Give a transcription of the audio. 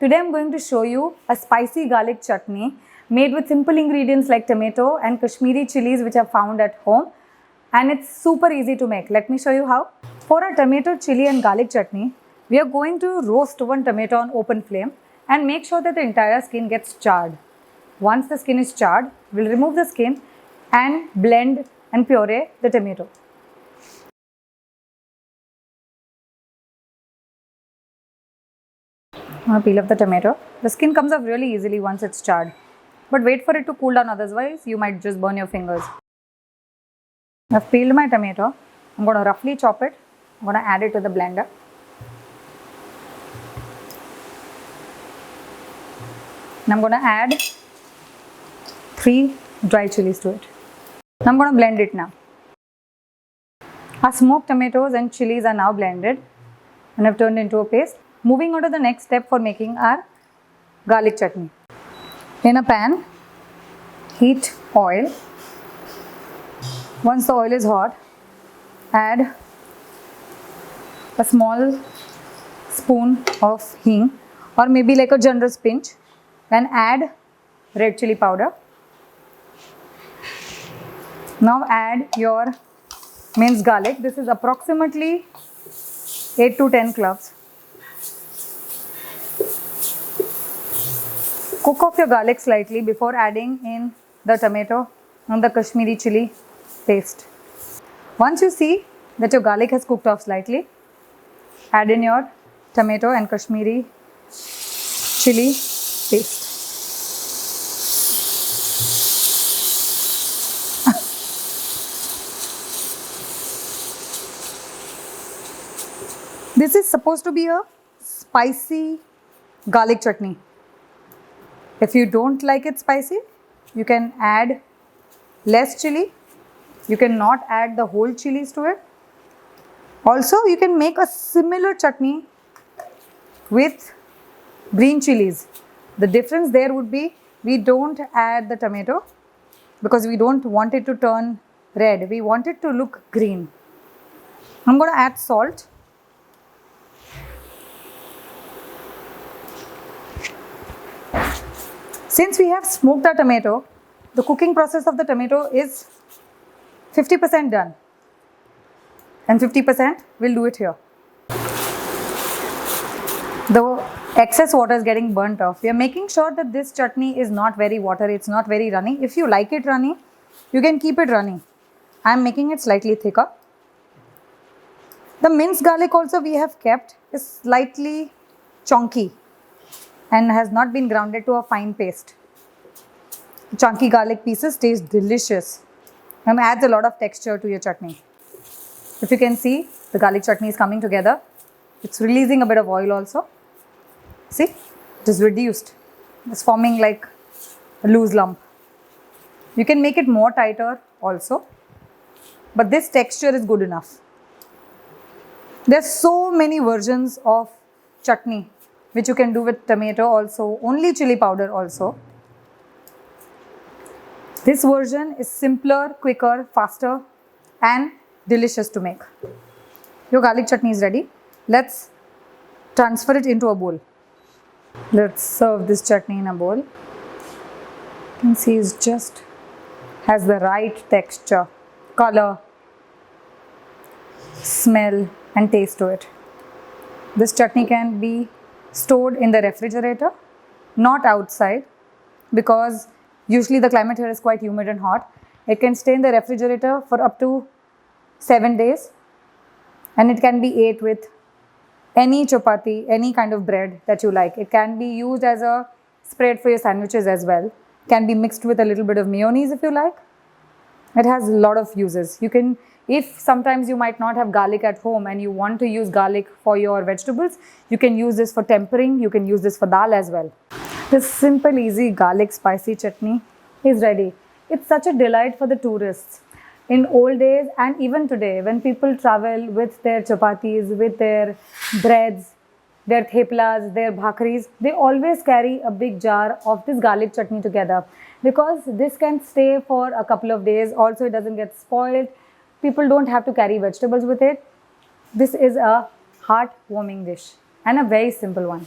Today I'm going to show you a spicy garlic chutney made with simple ingredients like tomato and Kashmiri chilies which are found at home, and it's super easy to make. Let me show you how. For our tomato, chili and garlic chutney, we are going to roast one tomato on open flame and make sure that the entire skin gets charred. Once the skin is charred, we'll remove the skin and blend and puree the tomato. I'm going to peel off the tomato. The skin comes off really easily once it's charred. But wait for it to cool down, otherwise you might just burn your fingers. I've peeled my tomato. I'm going to roughly chop it. I'm going to add it to the blender. And I'm going to add 3 dry chilies to it. I'm going to blend it now. Our smoked tomatoes and chilies are now blended and have turned into a paste. Moving on to the next step for making our garlic chutney. In a pan, heat oil. Once the oil is hot, add a small spoon of hing or maybe like a generous pinch, and add red chili powder. Now add your minced garlic. This is approximately 8 to 10 cloves. Cook off your garlic slightly before adding in the tomato and the Kashmiri chili paste. Once you see that your garlic has cooked off slightly, add in your tomato and Kashmiri chili paste. This is supposed to be a spicy garlic chutney. If you don't like it spicy, you can add less chili. You can not add the whole chilies to it. Also, you can make a similar chutney with green chilies. The difference there would be we don't add the tomato because we don't want it to turn red. We want it to look green. I'm going to add salt. Since we have smoked our tomato, the cooking process of the tomato is 50% done, and 50% we'll do it here. The excess water is getting burnt off. We are making sure that this chutney is not very watery, it's not very runny. If you like it runny, you can keep it runny. I am making it slightly thicker. The minced garlic also we have kept is slightly chunky and has not been grounded to a fine paste. Chunky garlic pieces taste delicious and adds a lot of texture to your chutney. If you can see, the garlic chutney is coming together. It's releasing a bit of oil also. See, it is reduced. It's forming like a loose lump. You can make it more tighter also, but this texture is good enough. There's so many versions of chutney which you can do with tomato also, only chili powder also. This version is simpler, quicker, faster and delicious to make. Your garlic chutney is ready. Let's transfer it into a bowl. Let's serve this chutney in a bowl. You can see it just has the right texture, color, smell and taste to it. This chutney can be stored in the refrigerator, not outside, because usually the climate here is quite humid and hot. It can stay in the refrigerator for up to 7 days, and it can be ate with any chapati, any kind of bread that you like. It can be used as a spread for your sandwiches as well. Can be mixed with a little bit of mayonnaise if you like. It has a lot of uses. You can, if sometimes you might not have garlic at home and you want to use garlic for your vegetables, you can use this for tempering. You can use this for dal as well. This simple, easy garlic spicy chutney is ready. It's such a delight for the tourists. In old days and even today, when people travel with their chapatis, with their breads, their theplas, their bhakris, they always carry a big jar of this garlic chutney together, because this can stay for a couple of days. Also, it doesn't get spoiled. People don't have to carry vegetables with it. This is a heart-warming dish and a very simple one.